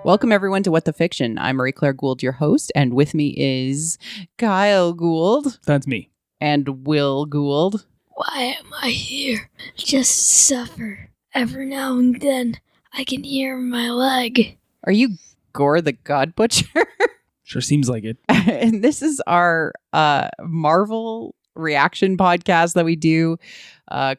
Welcome everyone to What the Fiction. I'm Marie Claire Gould, your host, and with me is Kyle Gould. That's me. And Will Gould. Why am I here? Just suffer. Every now and then, I can hear my leg. Are you Gore the God Butcher? Sure seems like it. And this is our Marvel reaction podcast that we do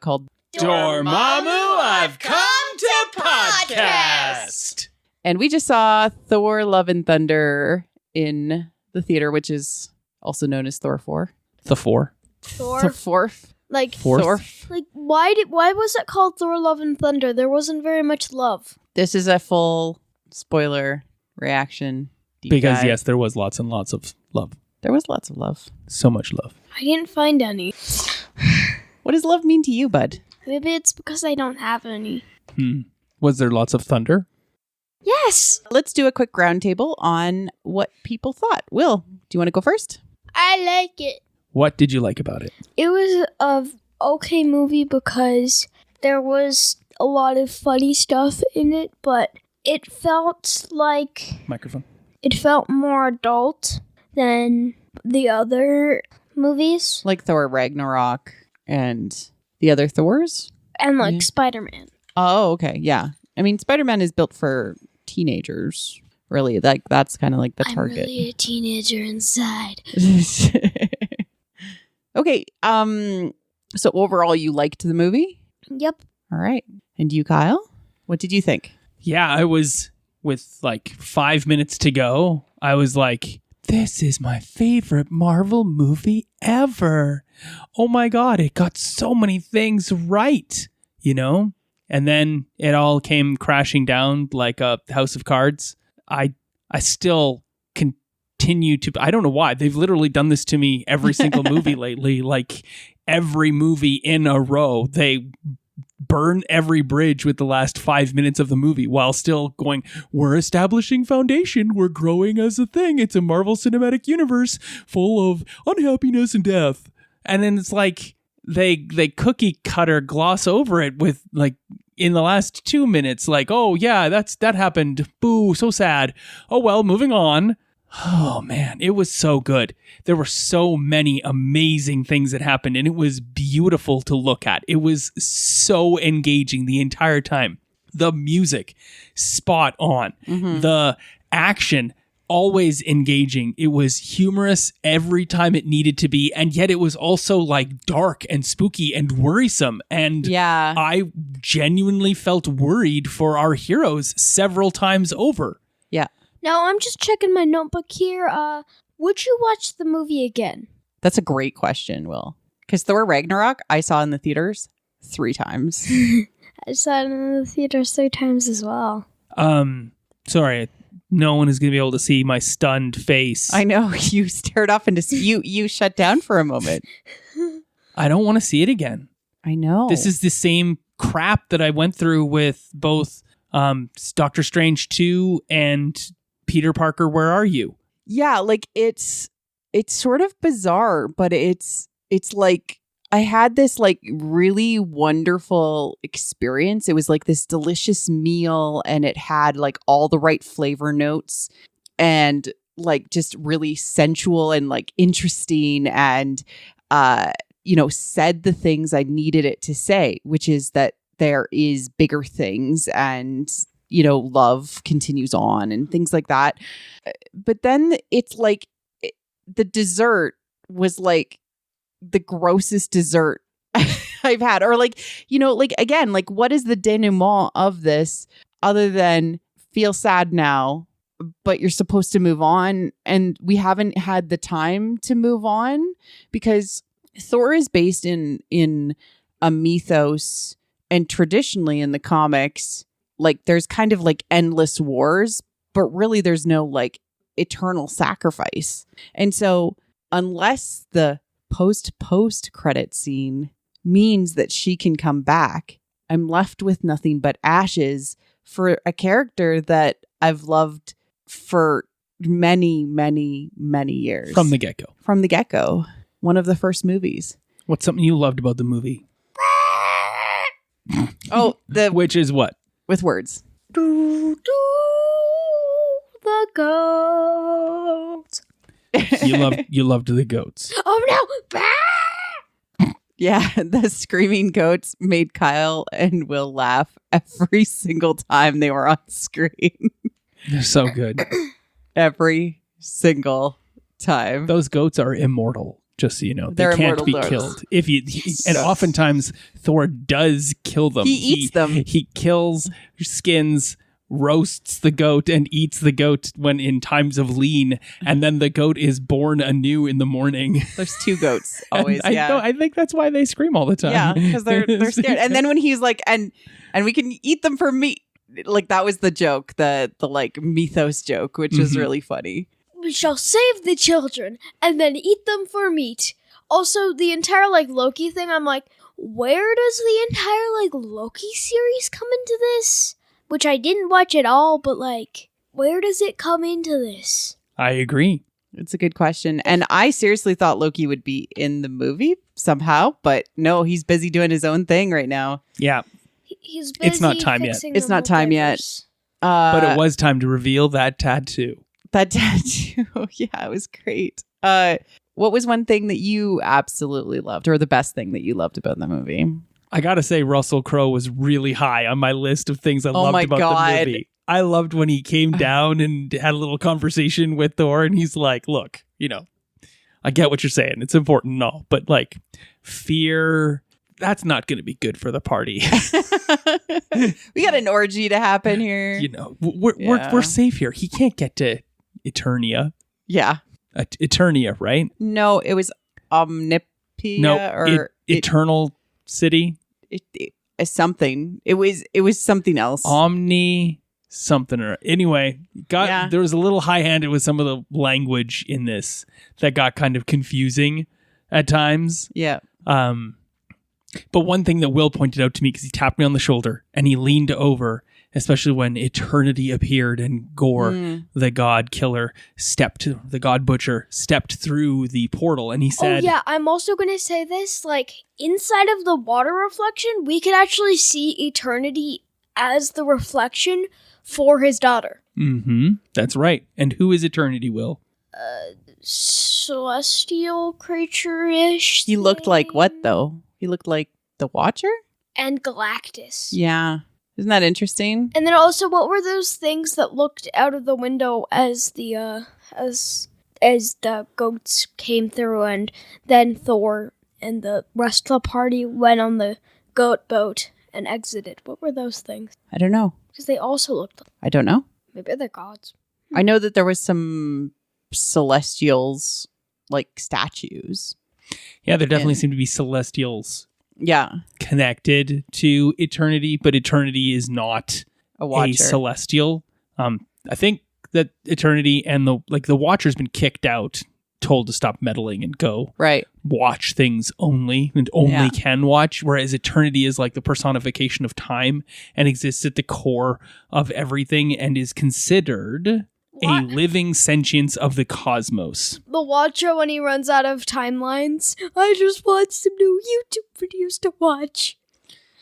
called Dormammu, I've come to podcast. And we just saw Thor Love and Thunder in the theater, which is also known as Thor 4. The 4. Thor. The fourth. Like, Fourth. like why was it called Thor Love and Thunder? There wasn't very much love. This is a full spoiler reaction. deep Because, dive. yes, there was lots and lots of love. There was lots of love. So much love. I didn't find any. What does love mean to you, bud? Maybe it's because I don't have any. Was there lots of thunder? Yes! Let's do a quick roundtable on what people thought. Will, do you want to go first? I like it. What did you like about it? It was a okay movie because there was a lot of funny stuff in it, but it felt like Microphone. it felt more adult than the other movies Like Thor Ragnarok and the other Thors? and like Yeah. Spider-Man. Oh, okay. Yeah. I mean, Spider-Man is built for teenagers, really. Like, that's kind of like the I'm target. really a teenager inside. Okay. So overall, you liked the movie? Yep. All right. And you, Kyle? What did you think? Yeah, I was, with like 5 minutes to go, I was like, this is my favorite Marvel movie ever. Oh my God, it got so many things right, you know? And then it all came crashing down like a house of cards. I still continue to, I don't know why. They've literally done this to me every single movie lately. Like every movie in a row, they burn every bridge with the last 5 minutes of the movie while still going, we're establishing foundation. We're growing as a thing. It's a Marvel Cinematic Universe full of unhappiness and death. And then it's like they cookie cutter gloss over it with like in the last 2 minutes, like, oh yeah, that happened. Boo, so sad. Oh well, moving on. Oh man, it was so good. There were so many amazing things that happened, and it was beautiful to look at. It was so engaging the entire time. The music, spot on. The action, always engaging. It was humorous every time it needed to be, and yet it was also like dark and spooky and worrisome. And Yeah. I genuinely felt worried for our heroes several times over. Yeah. Now I'm just checking my notebook here. Would you watch the movie again? That's a great question, Will. Because Thor Ragnarok, I saw in the theaters 3 times. I saw it in the theater 3 times as well. Sorry, no one is going to be able to see my stunned face. I know. You stared off into you shut down for a moment. I don't want to see it again. I know. This is the same crap that I went through with both Doctor Strange 2 and Peter Parker, Where Are You? Yeah, like it's sort of bizarre, but it's like I had this like really wonderful experience. It was like this delicious meal and it had like all the right flavor notes and like just really sensual and like interesting and said the things I needed it to say, which is that there is bigger things and love continues on and things like that. But then it's like the dessert was like the grossest dessert I've had. Or like, again, like what is the denouement of this other than feel sad now, but you're supposed to move on? And we haven't had the time to move on because Thor is based in a mythos, and traditionally in the comics, like there's kind of like endless wars, but really there's no like eternal sacrifice. And so unless the post credit scene means that she can come back, I'm left with nothing but ashes for a character that I've loved for many, many, many years. From the get-go. From the get-go. One of the first movies. What's something you loved about the movie? Oh, Which is what? with words. the goats. You loved the goats. Oh no! Bah! Yeah, the screaming goats made Kyle and Will laugh every single time they were on screen. They're so good. Every single time. Those goats are immortal, just so you know. They're they can't immortal be goats. killed. And oftentimes Thor does kill them. He eats them. He kills, skins, roasts the goat, and eats the goat when in times of lean, and then the goat is born anew in the morning. There's two goats always. I think that's why they scream all the time. Yeah, because they're scared. And then when he's like, and we can eat them for meat. Like that was the joke, the like mythos joke, which was really funny. We shall save the children and then eat them for meat. Also, the entire like Loki thing, I'm like, where does the entire like Loki series come into this? Which I didn't watch at all, but like, where does it come into this? I agree. It's a good question. And I seriously thought Loki would be in the movie somehow, but no, he's busy doing his own thing right now. Yeah. He's busy. It's not time yet. fixing It's the not time yet. multiverse. But it was time to reveal that tattoo. That tattoo. Yeah, it was great. What was one thing that you absolutely loved, or the best thing that you loved about the movie? I gotta say, Russell Crowe was really high on my list of things I loved about the movie. I loved when he came down and had a little conversation with Thor, and he's like, look, I get what you're saying. It's important and all, but like, fear, that's not going to be good for the party. We got an orgy to happen here. We're safe here. He can't get to Eternia. Yeah. Eternia, right? No, it was Omnipia Eternal City. Something. It was something else. Omni something or anyway. There was a little high-handed with some of the language in this that got kind of confusing at times. Yeah. But one thing that Will pointed out to me, because he tapped me on the shoulder and he leaned over, especially when Eternity appeared and Gore, the god killer, the god butcher, stepped through the portal, and he said... Oh yeah, I'm also going to say this, like, inside of the water reflection, we could actually see Eternity as the reflection for his daughter. Mm-hmm. That's right. And who is Eternity, Will? Celestial creature-ish. He looked like what, though? He looked like the Watcher? And Galactus. Yeah. Isn't that interesting? And then also, what were those things that looked out of the window as the goats came through, and then Thor and the rest of the party went on the goat boat and exited? What were those things? I don't know. Because they also looked like... I don't know. Maybe they're gods. I know that there was some celestials, like statues. Yeah, there definitely seem to be celestials. Yeah. Connected to Eternity, but Eternity is not a celestial. I think that Eternity and the Watcher's been kicked out, told to stop meddling and go watch things only and only can watch, whereas Eternity is like the personification of time and exists at the core of everything and is considered a living sentience of the cosmos. The Watcher, when he runs out of timelines, I just want some new YouTube videos to watch.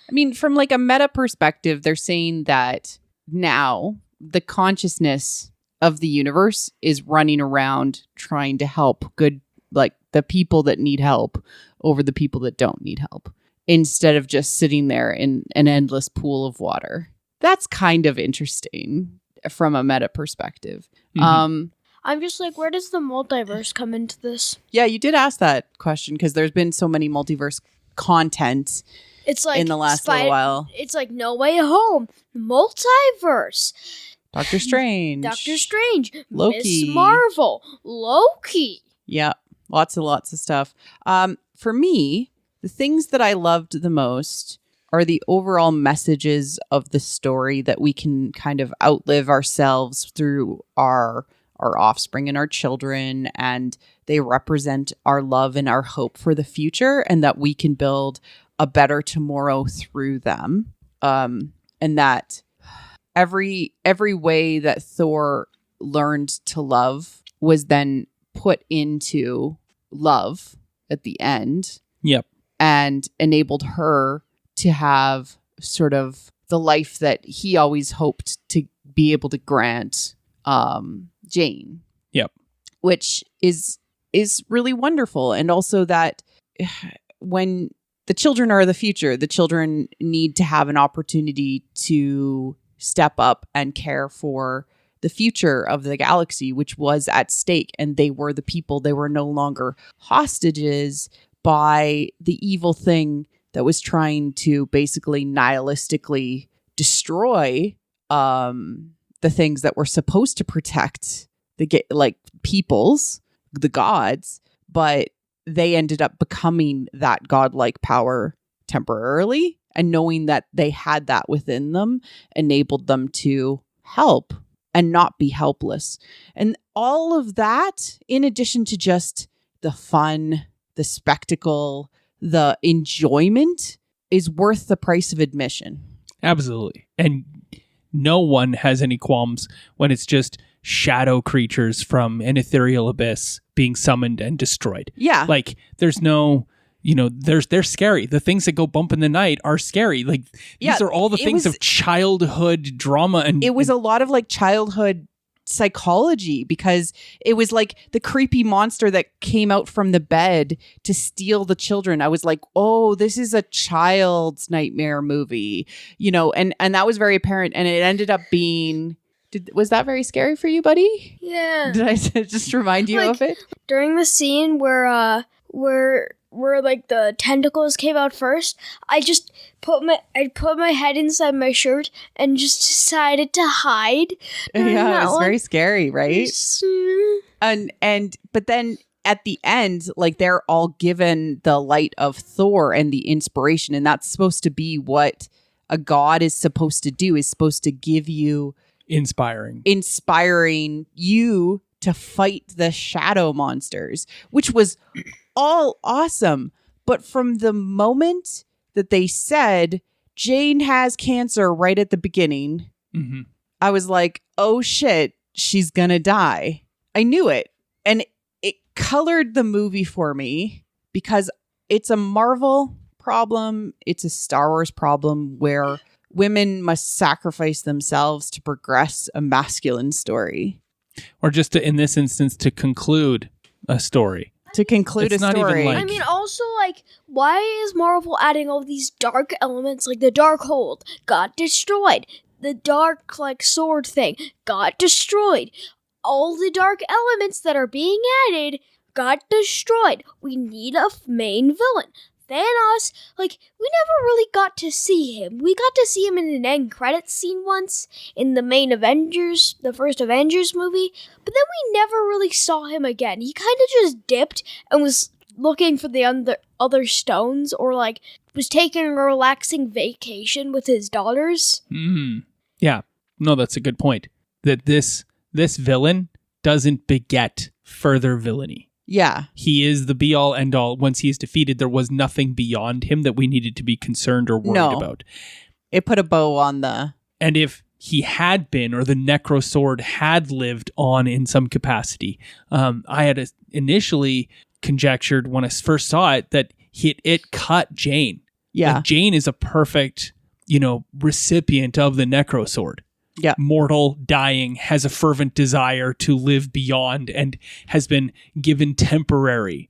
I mean, from like a meta perspective, they're saying that now the consciousness of the universe is running around trying to help the people that need help over the people that don't need help, instead of just sitting there in an endless pool of water. That's kind of interesting from a meta perspective. Mm-hmm. I'm just like, where does the multiverse come into this? Yeah, you did ask that question because there's been so many multiverse content it's like in the last little while. It's like No Way Home, multiverse, Doctor Strange, Loki, Miss Marvel, Loki. Yeah, lots of stuff. For me, the things that I loved the most are the overall messages of the story, that we can kind of outlive ourselves through our offspring and our children, and they represent our love and our hope for the future, and that we can build a better tomorrow through them. And that every way that Thor learned to love was then put into love at the end. Yep. And enabled her to have sort of the life that he always hoped to be able to grant Jane. Yep. Which is really wonderful. And also that when the children are the future, the children need to have an opportunity to step up and care for the future of the galaxy, which was at stake. And they were the people. They were no longer hostages by the evil thing that was trying to basically nihilistically destroy the things that were supposed to protect the peoples, the gods, but they ended up becoming that godlike power temporarily, and knowing that they had that within them enabled them to help and not be helpless. And all of that, in addition to just the fun, the spectacle, the enjoyment, is worth the price of admission. Absolutely. And no one has any qualms when it's just shadow creatures from an ethereal abyss being summoned and destroyed. Yeah. Like, there's no, they're scary. The things that go bump in the night are scary. Like, these are all the things of childhood drama. And it was a lot of like childhood psychology, because it was like the creepy monster that came out from the bed to steal the children. I was like, oh, this is a child's nightmare movie, and that was very apparent. And it ended up being, was that very scary for you, buddy? Yeah. Did I just remind you of it? During the scene where like the tentacles came out first, I put my head inside my shirt and just decided to hide. Yeah, it was very scary, right? But then at the end, like, they're all given the light of Thor and the inspiration, and that's supposed to be what a god is supposed to do, is supposed to give you inspiring you to fight the shadow monsters, which was all awesome. But from the moment that they said Jane has cancer right at the beginning, I was like, oh shit, she's gonna die. I knew it. And it colored the movie for me, because it's a Marvel problem. It's a Star Wars problem where women must sacrifice themselves to progress a masculine story. Or just to, in this instance, to conclude a story. To conclude it's a story. I mean, also, like, why is Marvel adding all these dark elements, like the dark hold got destroyed, the dark, like, sword thing got destroyed, all the dark elements that are being added got destroyed. We need a main villain. Thanos, like, we never really got to see him. We got to see him in an end credits scene once in the main Avengers, the first Avengers movie, but then we never really saw him again. He kind of just dipped and was looking for the other stones, or like was taking a relaxing vacation with his daughters. Yeah, no, that's a good point. That this villain doesn't beget further villainy. Yeah. He is the be-all, end-all. Once he is defeated, there was nothing beyond him that we needed to be concerned or worried about. It put a bow on the... And if he had been, or the Necro Sword had lived on in some capacity, I had initially conjectured when I first saw it that it cut Jane. Yeah. Like, Jane is a perfect, recipient of the Necro Sword. Yeah. Mortal, dying, has a fervent desire to live beyond, and has been given temporary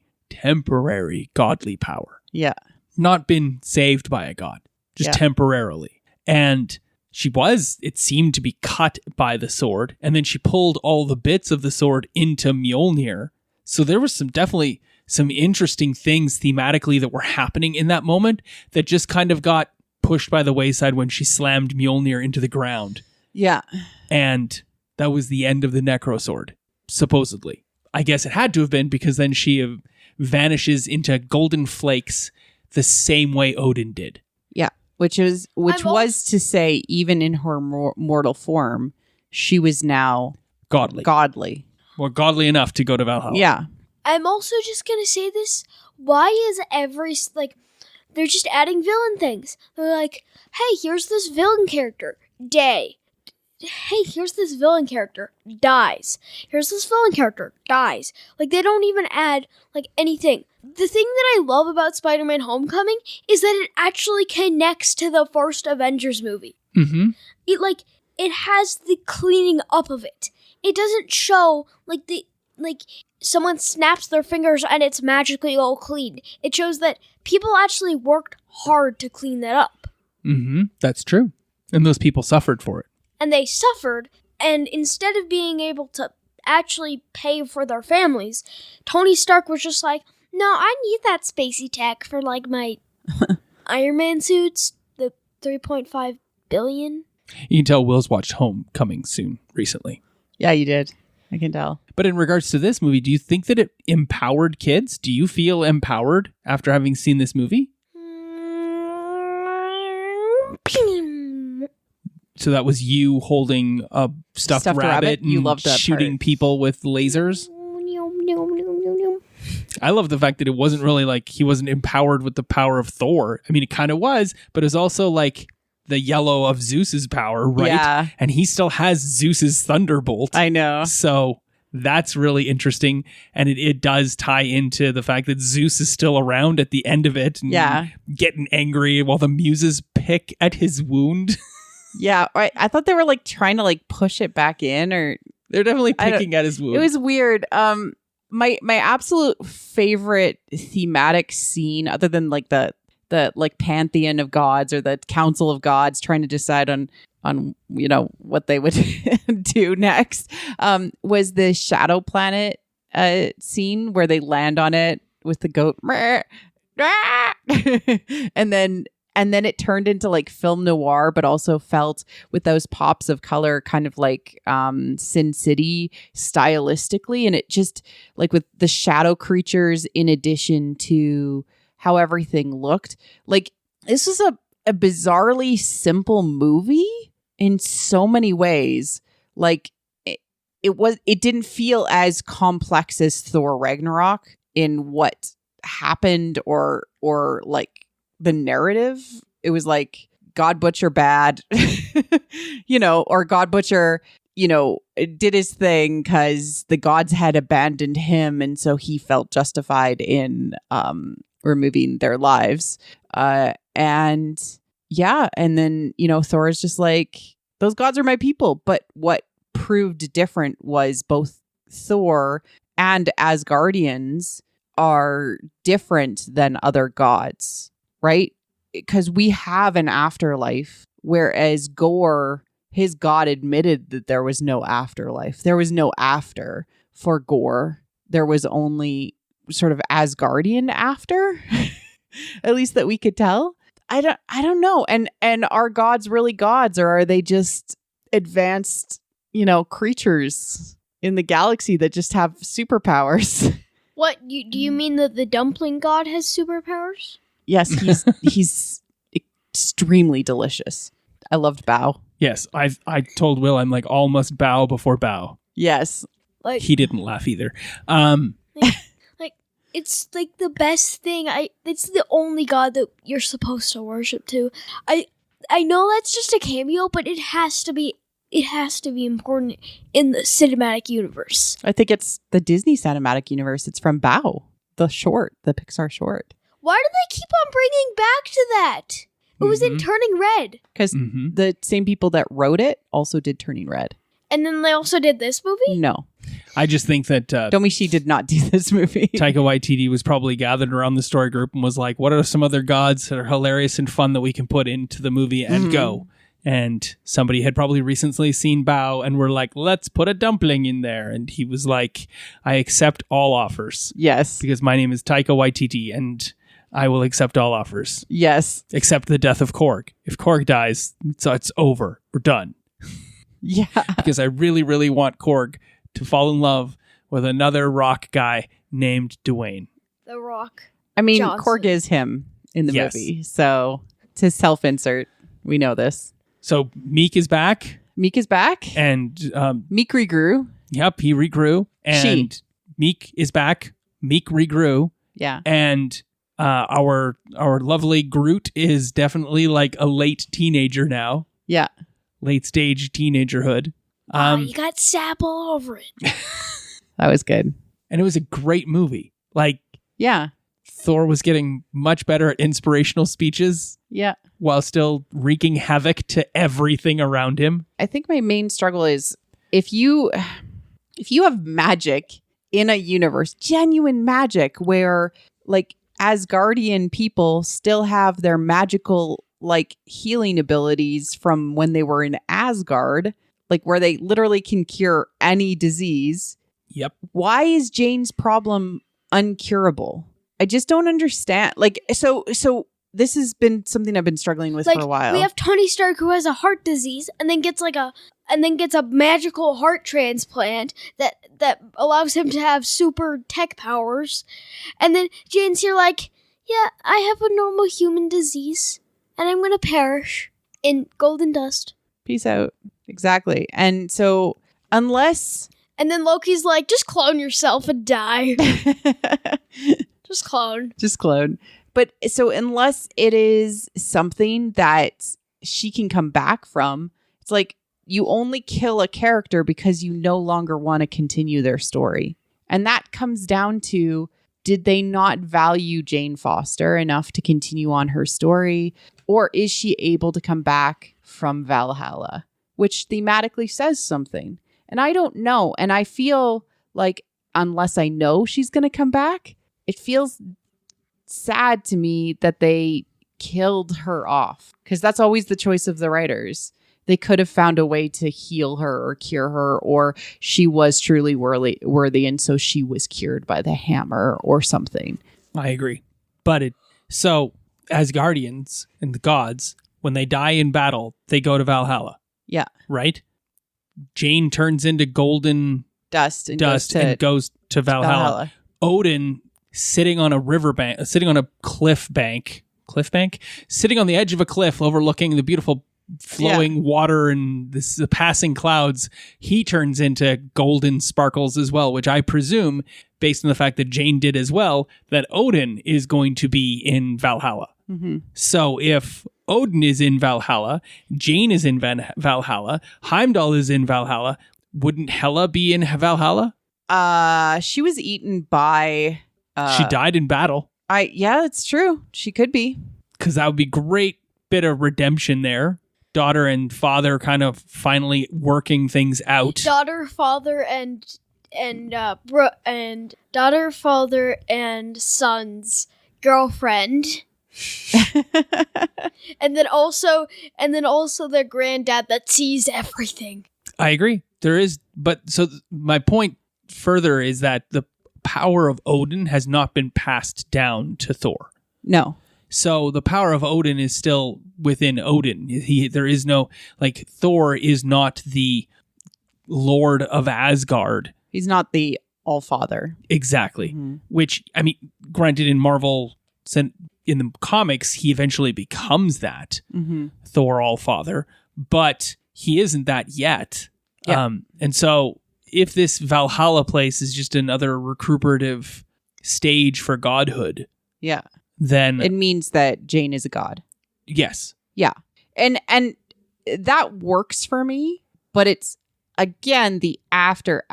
godly power. Yeah. Not been saved by a god, just temporarily. And it seemed to be cut by the sword, and then she pulled all the bits of the sword into Mjolnir. So there was definitely some interesting things thematically that were happening in that moment that just kind of got pushed by the wayside when she slammed Mjolnir into the ground. Yeah. And that was the end of the Necro Sword, supposedly. I guess it had to have been, because then she vanishes into golden flakes the same way Odin did. Yeah. Which was to say, even in her mortal form, she was now godly. More godly enough to go to Valhalla. Yeah. I'm also just going to say this. Why is they're just adding villain things. They're like, hey, here's this villain character. Day. Hey, here's this villain character, dies. Here's this villain character, dies. Like, they don't even add, like, anything. The thing that I love about Spider-Man Homecoming is that it actually connects to the first Avengers movie. Mm-hmm. It has the cleaning up of it. it doesn't show like someone snaps their fingers and it's magically all clean. It shows that people actually worked hard to clean that up. Mm-hmm. That's true. And those people suffered for it. And they suffered, and instead of being able to actually pay for their families, Tony Stark was just like, no, I need that spacey tech for like my Iron Man suits, the 3.5 billion. You can tell Will's watched Homecoming soon, recently. Yeah, you did. I can tell. But in regards to this movie, do you think that it empowered kids? Do you feel empowered after having seen this movie? So that was you holding a stuffed rabbit and you loved that shooting part. people with lasers? I love the fact that it wasn't really like he wasn't empowered with the power of Thor. I mean, it kind of was, but it's also like the yellow of Zeus's power, right? Yeah. And he still has Zeus's thunderbolt. I know. So that's really interesting. And it does tie into the fact that Zeus is still around at the end of it. And getting angry while the muses pick at his wound. Yeah. I thought they were like trying to like push it back in, or they're definitely picking at his wound. It was weird. My absolute favorite thematic scene, other than like the like pantheon of gods or the council of gods trying to decide on you know what they would do next, was the shadow planet scene where they land on it with the goat and then it turned into like film noir, but also felt with those pops of color kind of like Sin City stylistically. And it just like with the shadow creatures in addition to how everything looked. Like this was a bizarrely simple movie in so many ways. Like it didn't feel as complex as Thor Ragnarok in what happened or like the narrative. It was like God Butcher bad, you know, or God Butcher, you know, did his thing because the gods had abandoned him, and so he felt justified in removing their lives. And then, you know, Thor is just like, those gods are my people. But what proved different was both Thor and Asgardians are different than other gods. Right? Because we have an afterlife, whereas Gorr, his god, admitted that there was no afterlife. There was no after for Gorr. There was only sort of Asgardian after, at least that we could tell. I don't know. And are gods really gods, or are they just advanced, you know, creatures in the galaxy that just have superpowers? What do you mean that the dumpling god has superpowers? Yes, he's extremely delicious. I loved Bao. Yes, I told Will I'm like all must bow before bow. Yes, like he didn't laugh either. Like it's like the best thing. It's the only god that you're supposed to worship to. I know that's just a cameo, but it has to be important in the cinematic universe. I think it's the Disney cinematic universe. It's from Bao, the Pixar short. Why do they keep on bringing back to that? It was in Turning Red. Because the same people that wrote it also did Turning Red. And then they also did this movie? No. I just think that Domishi did not do this movie. Taika Waititi was probably gathered around the story group and was like, what are some other gods that are hilarious and fun that we can put into the movie and go? And somebody had probably recently seen Bao and were like, let's put a dumpling in there. And he was like, I accept all offers. Yes. Because my name is Taika Waititi and I will accept all offers. Yes. Except the death of Korg. If Korg dies, so it's over. We're done. Yeah. Because I really, really want Korg to fall in love with another rock guy named Dwayne. The Rock. I mean, Johnson. Korg is him in the movie. So it's his self-insert. We know this. So Meek is back. Meek is back. And Meek regrew. Yep, he regrew. And Meek is back. Meek regrew. Yeah. And our lovely Groot is definitely like a late teenager now. Yeah. Late stage teenagerhood. You got sap all over it. That was good. And it was a great movie. Like, yeah. Thor was getting much better at inspirational speeches. Yeah. While still wreaking havoc to everything around him. I think my main struggle is if you if you have magic in a universe, genuine magic where like Asgardian people still have their magical like healing abilities from when they were in Asgard, like where they literally can cure any disease. Yep. Why is Jane's problem uncurable? I just don't understand. Like, so this has been something I've been struggling with Like, for a while. we have Tony Stark who has a heart disease and then gets a magical heart transplant that allows him to have super tech powers. And then Jane's here like, yeah, I have a normal human disease and I'm going to perish in golden dust. Peace out. Exactly. And so unless... And then Loki's like, just clone yourself and die. Just clone. Just clone. But so unless it is something that she can come back from, it's like you only kill a character because you no longer want to continue their story. And that comes down to, did they not value Jane Foster enough to continue on her story? Or is she able to come back from Valhalla? Which thematically says something. And I don't know. And I feel like unless I know she's going to come back, it feels sad to me that they killed her off. Because that's always the choice of the writers. They could have found a way to heal her or cure her, or she was truly worthy and so she was cured by the hammer or something. I agree. But so Asgardians and the gods, when they die in battle, they go to Valhalla. Yeah. Right? Jane turns into golden dust and goes to Valhalla. Odin sitting on a riverbank, sitting on a cliff bank, sitting on the edge of a cliff overlooking the beautiful flowing water and the passing clouds. He turns into golden sparkles as well, which I presume, based on the fact that Jane did as well, that Odin is going to be in Valhalla. Mm-hmm. So if Odin is in Valhalla, Jane is in Valhalla, Heimdall is in Valhalla, wouldn't Hela be in Valhalla? She was eaten by... she died in battle. Yeah, it's true. She could be. Because that would be great bit of redemption there. Daughter and father kind of finally working things out. Daughter, father, and daughter, father, and son's girlfriend. and then also their granddad that sees everything. I agree. There is, but so my point further is that the power of Odin has not been passed down to Thor. No. So the power of Odin is still within Odin. There is no, like, Thor is not the Lord of Asgard. He's not the All-Father. Exactly. Mm-hmm. Which, I mean, granted, in Marvel, in the comics, he eventually becomes that, mm-hmm. Thor All-Father, but he isn't that yet. Yeah. And so if this Valhalla place is just another recuperative stage for godhood, yeah, then it means that Jane is a god. Yes. Yeah. And that works for me, but it's again the after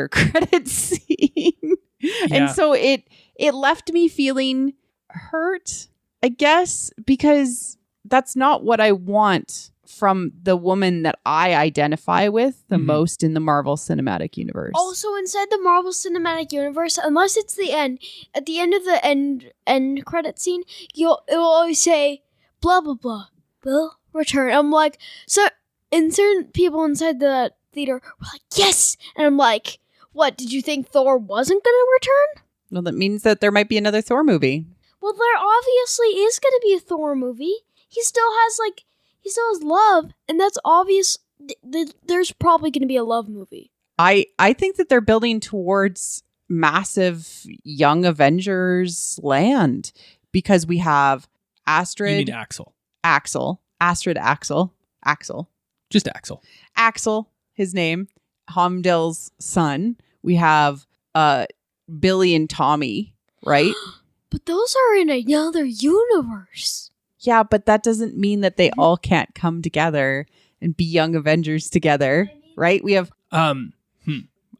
credit scene. Yeah. And so it left me feeling hurt, I guess, because that's not what I want from the woman that I identify with the most in the Marvel Cinematic Universe. Also, inside the Marvel Cinematic Universe, unless it's the end, at the end of the end credit scene, it will always say, blah, blah, blah, will return. I'm like, so, and certain people inside the theater were like, yes! And I'm like, what, did you think Thor wasn't going to return? Well, that means that there might be another Thor movie. Well, there obviously is going to be a Thor movie. He still has love, and that's obvious. There's probably going to be a love movie. I think that they're building towards massive Young Avengers land because we have Astrid. You mean Axel. Astrid Axel. Just Axel. Axel, his name. Heimdall's son. We have Billy and Tommy, right? But those are in another universe. Yeah, but that doesn't mean that they all can't come together and be Young Avengers together, right? We have... I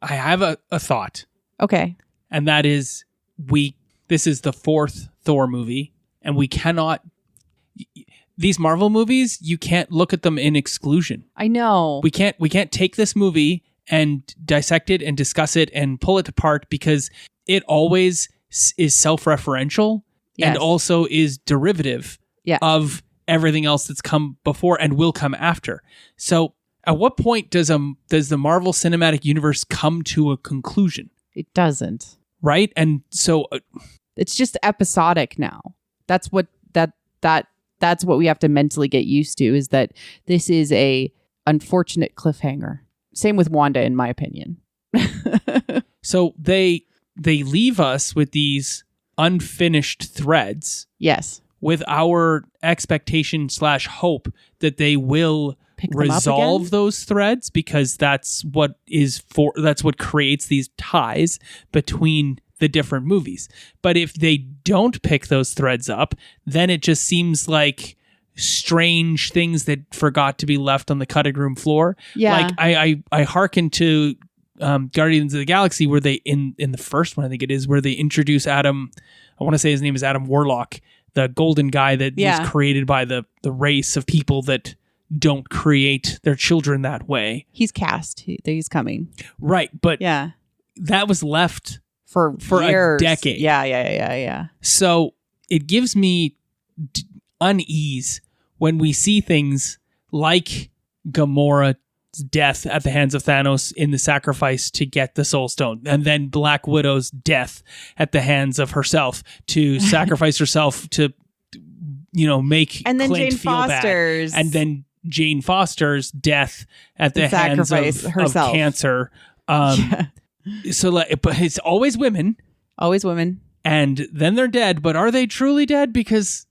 have a thought. Okay. And that is, this is the fourth Thor movie, and we cannot... These Marvel movies, you can't look at them in exclusion. I know. We can't take this movie and dissect it and discuss it and pull it apart, because it always is self-referential and also is derivative of everything else that's come before and will come after. So at what point does the Marvel Cinematic Universe come to a conclusion? It doesn't. Right? And so it's just episodic now. That's what that's what we have to mentally get used to, is that this is a unfortunate cliffhanger. Same with Wanda, in my opinion. So they leave us with these unfinished threads. Yes. With our expectation / hope that they will resolve those threads, because that's what creates these ties between the different movies. But if they don't pick those threads up, then it just seems like strange things that forgot to be left on the cutting room floor. Yeah. Like I hearken to Guardians of the Galaxy, where they in the first one, I think it is, where they introduce Adam. I want to say his name is Adam Warlock, the golden guy that was created by the race of people that don't create their children that way. He's cast. He's coming. Right, but that was left for years. A decade. Yeah. So it gives me unease when we see things like Gamora's death at the hands of Thanos in the sacrifice to get the Soul Stone, and then Black Widow's death at the hands of herself to sacrifice herself to, make and then Clint Jane feel Foster's bad. And then Jane Foster's death at the hands of cancer. So, but it's always women. Always women. And then they're dead, but are they truly dead? Because,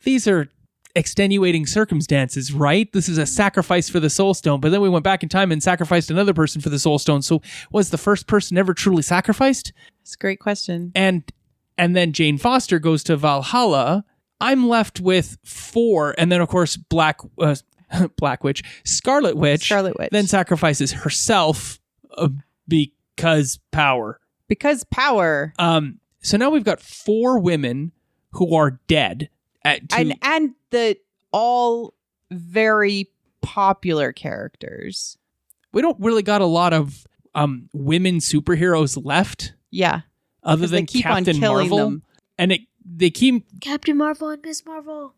these are extenuating circumstances, right? This is a sacrifice for the Soul Stone, but then we went back in time and sacrificed another person for the Soul Stone. So was the first person ever truly sacrificed? That's a great question. And then Jane Foster goes to Valhalla. I'm left with 4, and then of course Black Witch, Scarlet Witch, then sacrifices herself because power. Because power. So now we've got 4 women who are dead. And the all very popular characters. We don't really got a lot of women superheroes left. Yeah. Other than Captain Marvel. Them. And they keep... Captain Marvel and Miss Marvel.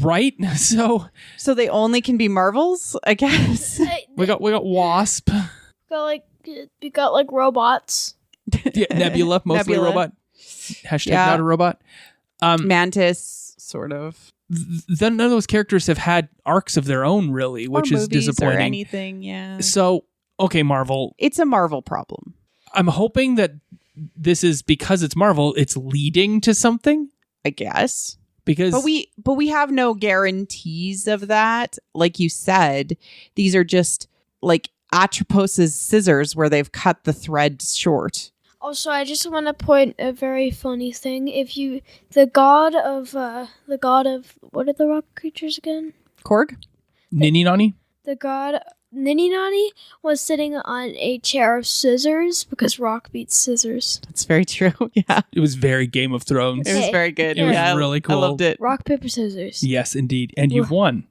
Right? So they only can be Marvels, I guess. we got Wasp. We got like robots. Yeah, Nebula, mostly robot. # not a robot. Mantis, sort of. None of those characters have had arcs of their own, really, which is disappointing. Or anything, yeah. So, okay, Marvel. It's a Marvel problem. I'm hoping that this is, because it's Marvel, it's leading to something, I guess. Because but we have no guarantees of that. Like you said, these are just like Atropos's scissors where they've cut the thread short. Also, I just want to point a very funny thing. The god of what are the rock creatures again? Korg? Nini Nani? The god Nini Nani was sitting on a chair of scissors because rock beats scissors. That's very true. Yeah. It was very Game of Thrones. It was very good. It was really cool. I loved it. Rock, paper, scissors. Yes, indeed. And you've won.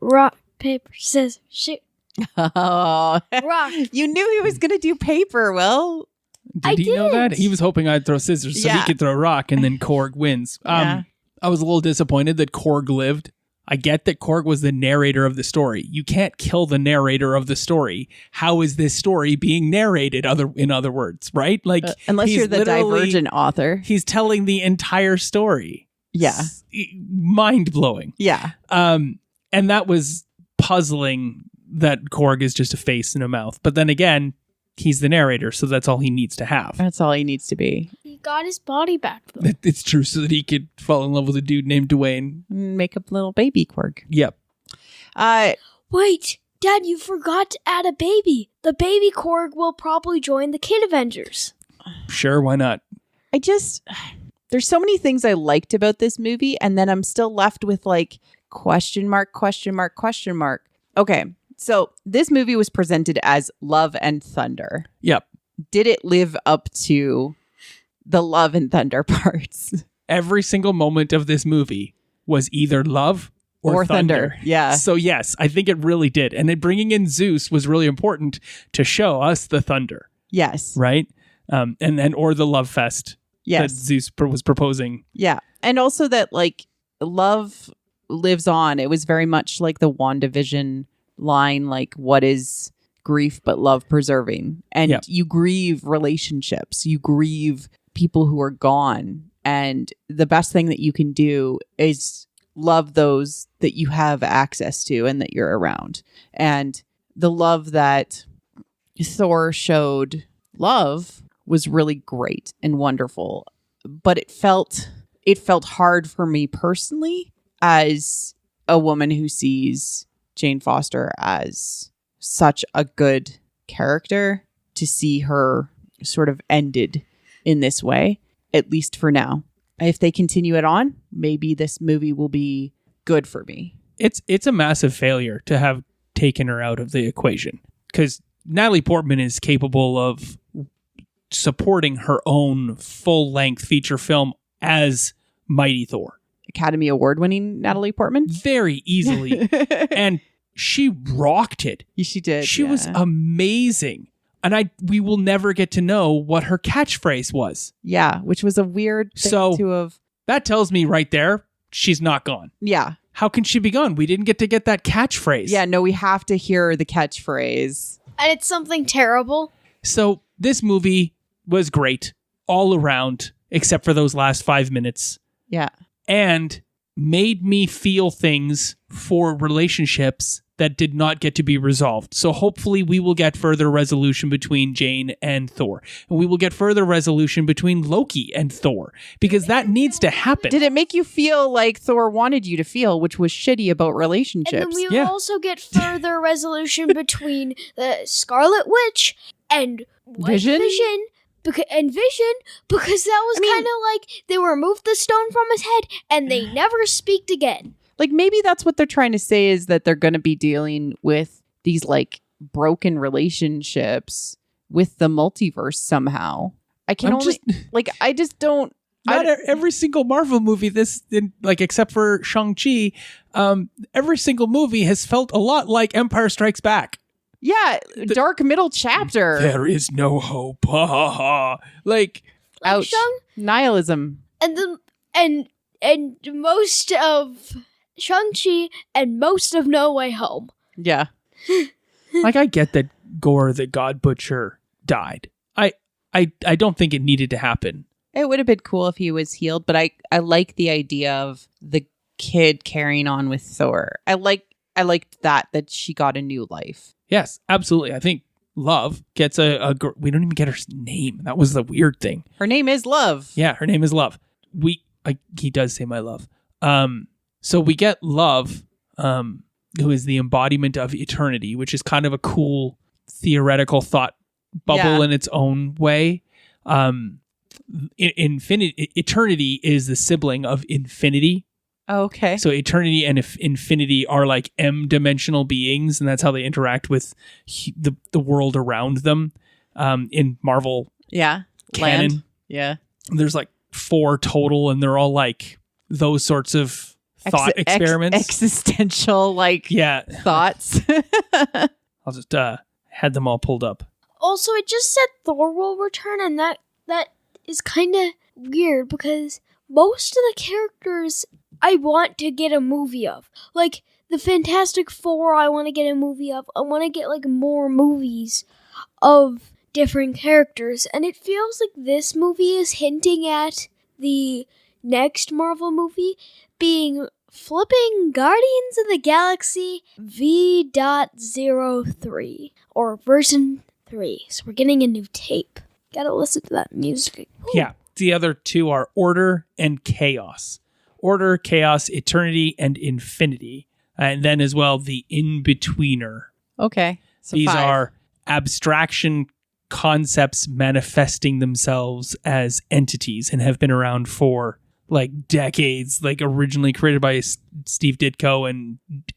Rock, paper, scissors, shoot. Oh. Rock. You knew he was going to do paper, Will. Did he know that? He was hoping I'd throw scissors so he could throw rock, and then Korg wins. I was a little disappointed that Korg lived. I get that Korg was the narrator of the story. You can't kill the narrator of the story. How is this story being narrated, in other words, right? Like, unless you're the Divergent author. He's telling the entire story. Yeah. Mind-blowing. Yeah. And that was puzzling that Korg is just a face and a mouth. But then again, he's the narrator, so that's all he needs to have. That's all he needs to be. He got his body back, though. It's true, so that he could fall in love with a dude named Dwayne. Make a little baby Korg. Yep. Wait, Dad, you forgot to add a baby. The baby Korg will probably join the Kid Avengers. Sure, why not? There's so many things I liked about this movie, and then I'm still left with like question mark. Okay. So this movie was presented as Love and Thunder. Yep. Did it live up to the love and thunder parts? Every single moment of this movie was either love or thunder. Yeah. So yes, I think it really did. And then bringing in Zeus was really important to show us the thunder, Yes. right? Or the love fest that Yes. Zeus was proposing. Yeah. And also that like love lives on. It was very much like the WandaVision line, like what is grief but love preserving? And Yeah. you grieve relationships. You grieve people who are gone. And the best thing that you can do is love those that you have access to and that you're around. And the love that Thor showed love was really great and wonderful. But it felt hard for me personally as a woman who sees Jane Foster as such a good character to see her sort of ended in this way, at least for now. If they continue it on, maybe this movie will be good for me. It's a massive failure to have taken her out of the equation, because Natalie Portman is capable of supporting her own full-length feature film as Mighty Thor. Academy Award-winning Natalie Portman? Very easily. And she rocked it. She did. She was amazing. And we will never get to know what her catchphrase was. Yeah, which was a weird thing to have. That tells me right there, she's not gone. Yeah. How can she be gone? We didn't get to get that catchphrase. Yeah, no, we have to hear the catchphrase. And it's something terrible. So this movie was great all around, except for those last 5 minutes. Yeah. And made me feel things for relationships that did not get to be resolved. So hopefully we will get further resolution between Jane and Thor. And we will get further resolution between Loki and Thor, because that needs to happen. Did it make you feel like Thor wanted you to feel, which was shitty about relationships? And then we will also get further resolution between the Scarlet Witch and Vision? Vision, because that was kind of like they removed the stone from his head and they never speaked again. Like maybe that's what they're trying to say, is that they're going to be dealing with these like broken relationships with the multiverse somehow. I just don't. Not every single Marvel movie, except for Shang-Chi, every single movie has felt a lot like Empire Strikes Back. Yeah, dark middle chapter. There is no hope. Ha ha ha. Like ouch. Nihilism. And most of Shang-Chi and most of No Way Home. Yeah. Like, I get that Gore the God Butcher died. I don't think it needed to happen. It would have been cool if he was healed, but I like the idea of the kid carrying on with Thor. I liked that she got a new life. Yes, absolutely. I think Love gets we don't even get her name. That was the weird thing. Her name is Love. Yeah, her name is Love. He does say my love. So we get Love, who is the embodiment of eternity, which is kind of a cool theoretical thought bubble in its own way. Eternity is the sibling of infinity. Oh, okay. So eternity and infinity are like M-dimensional beings, and that's how they interact with the world around them. In Marvel canon. Land. Yeah. There's like 4 total, and they're all like those sorts of thought experiments. Existential thoughts. I'll just had them all pulled up. Also, it just said Thor will return, and that is kind of weird because most of the characters I want to get a movie of. Like, the Fantastic Four, I want to get a movie of. I want to get, like, more movies of different characters. And it feels like this movie is hinting at the next Marvel movie being flipping Guardians of the Galaxy V.03. Or version 3. So we're getting a new tape. Gotta listen to that music. Ooh. Yeah. The other 2 are Order and Chaos. Order, Chaos, Eternity, and Infinity. And then as well, the In-Betweener. Okay. So These 5. are abstraction concepts manifesting themselves as entities and have been around for like decades, like originally created by Steve Ditko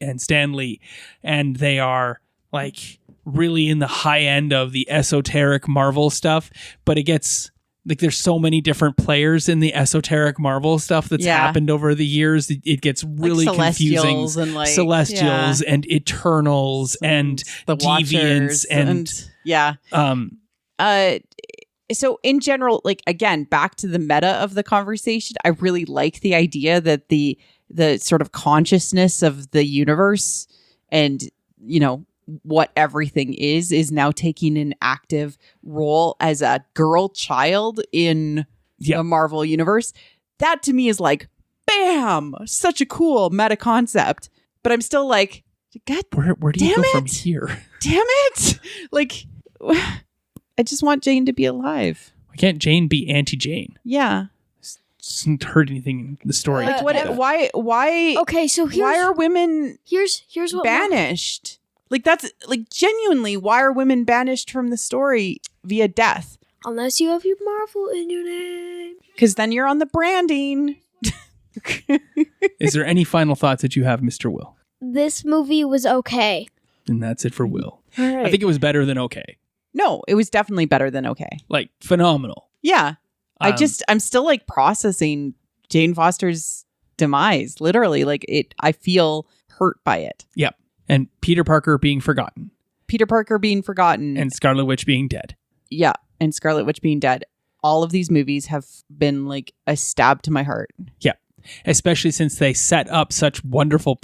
and Stan Lee. And they are like really in the high end of the esoteric Marvel stuff, but it gets like there's so many different players in the esoteric Marvel stuff that's happened over the years. It gets really like confusing. And like Celestials and Eternals and the Deviants and so in general, like again, back to the meta of the conversation, I really like the idea that the sort of consciousness of the universe and, you know, what everything is now taking an active role as a girl child in the Marvel universe. That to me is like, bam, such a cool meta concept. But I'm still like, God, where do you go from here? Damn it. Like, I just want Jane to be alive. Why can't Jane be Anti-Jane? Yeah. Doesn't hurt anything in the story. Like why Okay, so why are women here's what banished? Like that's like genuinely, why are women banished from the story via death? Unless you have your Marvel in your name. Because then you're on the branding. Is there any final thoughts that you have, Mr. Will? This movie was okay. And that's it for Will. All right. I think it was better than okay. No, it was definitely better than okay. Like phenomenal. Yeah. I'm still like processing Jane Foster's demise. Literally, like I feel hurt by it. Yep. And Peter Parker being forgotten. And Scarlet Witch being dead. Yeah. And Scarlet Witch being dead. All of these movies have been like a stab to my heart. Yeah. Especially since they set up such wonderful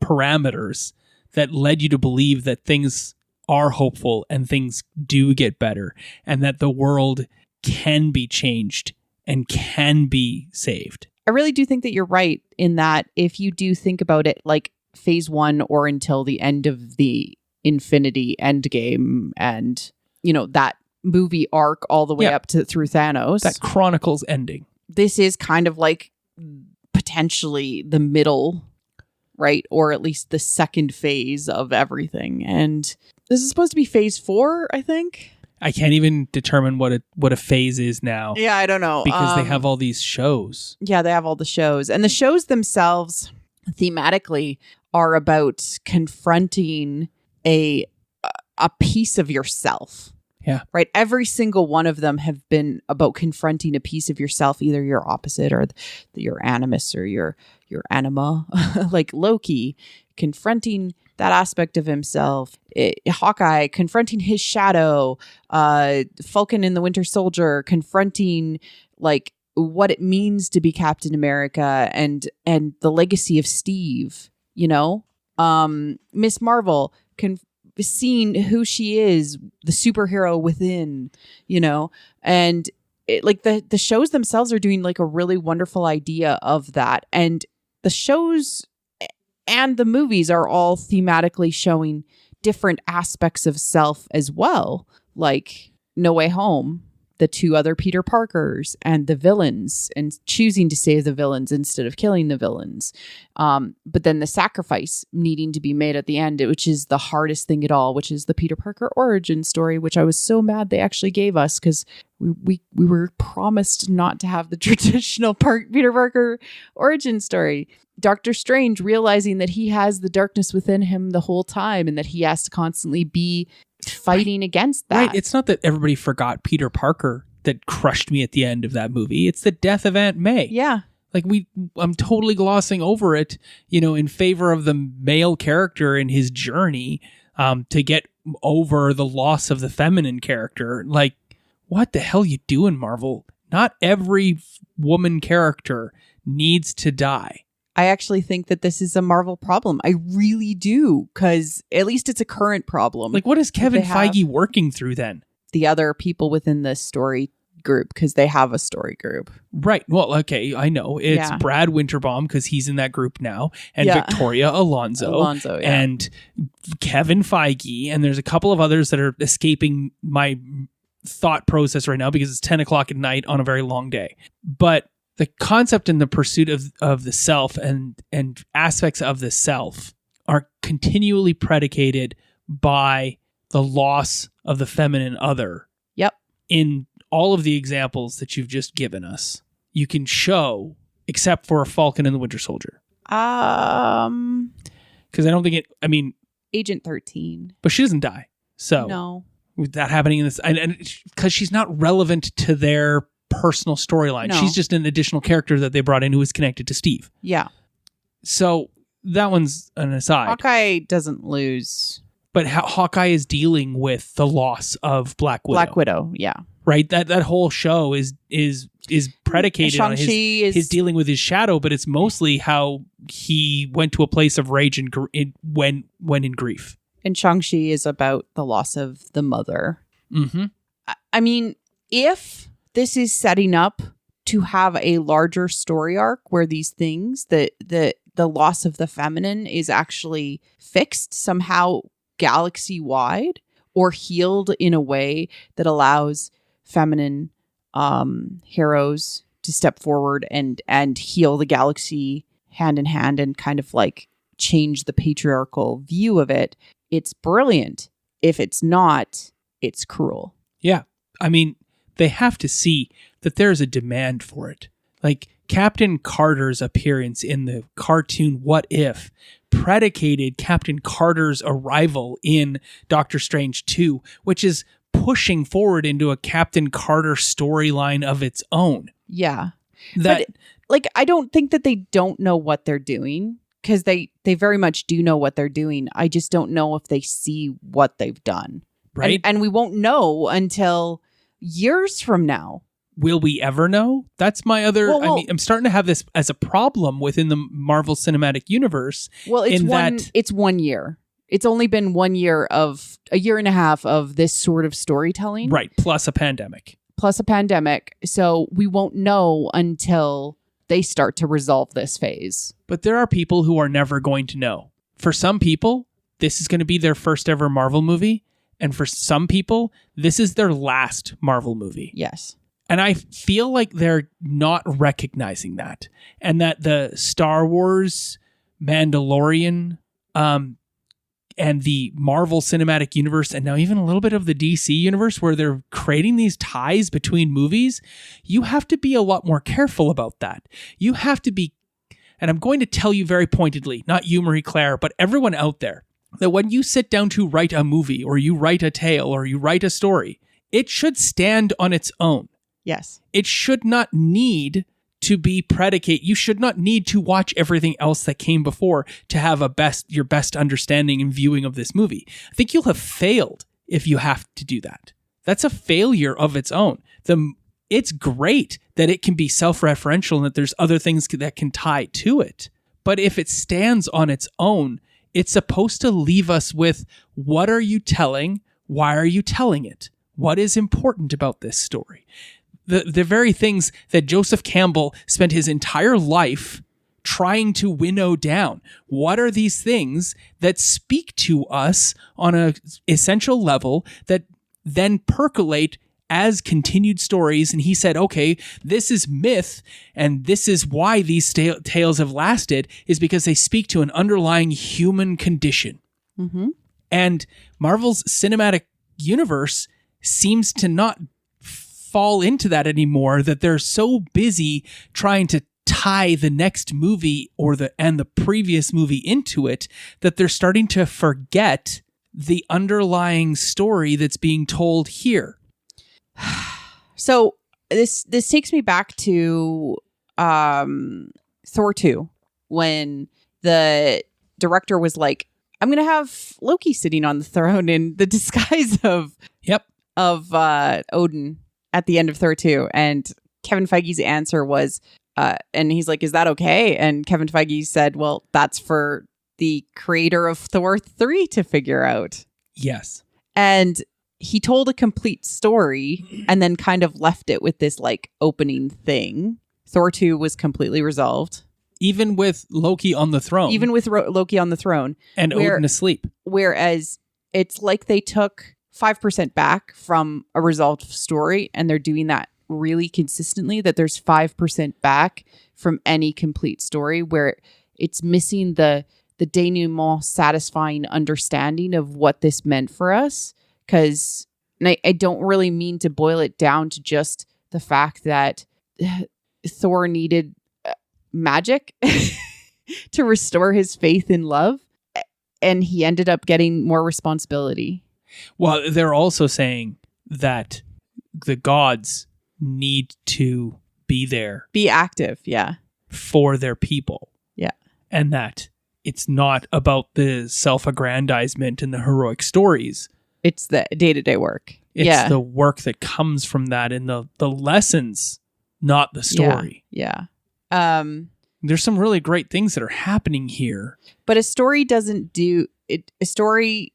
parameters that led you to believe that things are hopeful and things do get better and that the world can be changed and can be saved. I really do think that you're right in that if you do think about it like phase 1 or until the end of the Infinity Endgame and, you know, that movie arc all the way up to through Thanos. That Chronicles ending. This is kind of like potentially the middle, right? Or at least the second phase of everything. And this is supposed to be phase 4, I think. I can't even determine what a phase is now. Yeah, I don't know. Because they have all these shows. Yeah, they have all the shows. And the shows themselves, thematically, are about confronting a piece of yourself. Yeah. Right? Every single one of them have been about confronting a piece of yourself, either your opposite or your animus or your anima, like Loki, confronting that aspect of himself. Hawkeye confronting his shadow, Falcon and the Winter Soldier confronting like what it means to be Captain America and the legacy of Steve, you know, Miss Marvel seeing who she is, the superhero within, you know, and like the shows themselves are doing like a really wonderful idea of that. And the shows and the movies are all thematically showing different aspects of self as well. Like No Way Home, the two other Peter Parkers and the villains and choosing to save the villains instead of killing the villains. But then the sacrifice needing to be made at the end, which is the hardest thing at all, which is the Peter Parker origin story, which I was so mad they actually gave us because we were promised not to have the traditional Peter Parker origin story. Doctor Strange realizing that he has the darkness within him the whole time and that he has to constantly be fighting against that. Right. It's not that everybody forgot Peter Parker that crushed me at the end of that movie. It's the death of Aunt May. Yeah. Like I'm totally glossing over it, you know, in favor of the male character in his journey to get over the loss of the feminine character. Like, what the hell you doing, Marvel? Not every woman character needs to die. I actually think that this is a Marvel problem. I really do, because at least it's a current problem. Like, what is Kevin Feige working through then? The other people within the story group, because they have a story group. Right. Well, okay, I know. It's Brad Winterbaum, because he's in that group now, and Victoria Alonso and Kevin Feige, and there's a couple of others that are escaping my thought process right now because it's 10 o'clock at night on a very long day. But the concept and the pursuit of the self and aspects of the self are continually predicated by the loss of the feminine other. Yep. In all of the examples that you've just given us, you can show, except for Falcon and the Winter Soldier. Because I don't think Agent 13. But she doesn't die. So no. with that happening in this, and because she's not relevant to their personal storyline. No. She's just an additional character that they brought in who is connected to Steve. Yeah. So that one's an aside. Hawkeye doesn't lose. But Hawkeye is dealing with the loss of Black Widow. Black Widow, yeah. Right? That whole show is predicated on his dealing with his shadow, but it's mostly how he went to a place of rage and when in grief. And Shang-Chi is about the loss of the mother. Mm-hmm. I mean, if this is setting up to have a larger story arc where these things, the loss of the feminine is actually fixed somehow galaxy-wide or healed in a way that allows feminine heroes to step forward and heal the galaxy hand in hand and kind of like change the patriarchal view of it, it's brilliant. If it's not, it's cruel. Yeah. I mean, they have to see that there's a demand for it. Like Captain Carter's appearance in the cartoon What If predicated Captain Carter's arrival in Doctor Strange 2, which is pushing forward into a Captain Carter storyline of its own. Yeah. But like, I don't think that they don't know what they're doing, because they very much do know what they're doing. I just don't know if they see what they've done. Right. And we won't know until years from now. Will we ever know? That's my other... Well, I mean, I'm starting to have this as a problem within the Marvel Cinematic Universe. Well, it's 1 year. It's only been 1 year of... a year and a half of this sort of storytelling. Right, plus a pandemic. So we won't know until they start to resolve this phase. But there are people who are never going to know. For some people, this is going to be their first ever Marvel movie. And for some people, this is their last Marvel movie. Yes. And I feel like they're not recognizing that. And that the Star Wars, Mandalorian, and the Marvel Cinematic Universe, and now even a little bit of the DC Universe, where they're creating these ties between movies, you have to be a lot more careful about that. You have to be, and I'm going to tell you very pointedly, not you, Marie Claire, but everyone out there, that when you sit down to write a movie, or you write a tale, or you write a story, it should stand on its own. Yes. It should not need to be predicate. You should not need to watch everything else that came before to have your best understanding and viewing of this movie. I think you'll have failed if you have to do that. That's a failure of its own. It's great that it can be self-referential and that there's other things that can tie to it. But if it stands on its own, it's supposed to leave us with, what are you telling? Why are you telling it? What is important about this story? The very things that Joseph Campbell spent his entire life trying to winnow down. What are these things that speak to us on an essential level that then percolate as continued stories? And he said, okay, this is myth, and this is why these tales have lasted, is because they speak to an underlying human condition. Mm-hmm. And Marvel's cinematic universe seems to not fall into that anymore, that they're so busy trying to tie the next movie and the previous movie into it, that they're starting to forget the underlying story that's being told here. So this takes me back to Thor 2, when the director was like, I'm going to have Loki sitting on the throne in the disguise of Odin at the end of Thor 2. And Kevin Feige's answer was, and he's like, is that okay? And Kevin Feige said, well, that's for the creator of Thor 3 to figure out. Yes. And he told a complete story and then kind of left it with this like opening thing. Thor 2 was completely resolved. Even with Loki on the throne. Loki on the throne. And Odin asleep. Whereas it's like they took 5% back from a resolved story, and they're doing that really consistently, that there's 5% back from any complete story where it's missing the denouement satisfying understanding of what this meant for us. Because I don't really mean to boil it down to just the fact that Thor needed magic to restore his faith in love, and he ended up getting more responsibility. Well, they're also saying that the gods need to be there. Be active, yeah. For their people. Yeah. And that it's not about the self-aggrandizement and the heroic stories. It's the day-to-day work. It's the work that comes from that and the lessons, not the story. Yeah. There's some really great things that are happening here. But a story doesn't do it. A story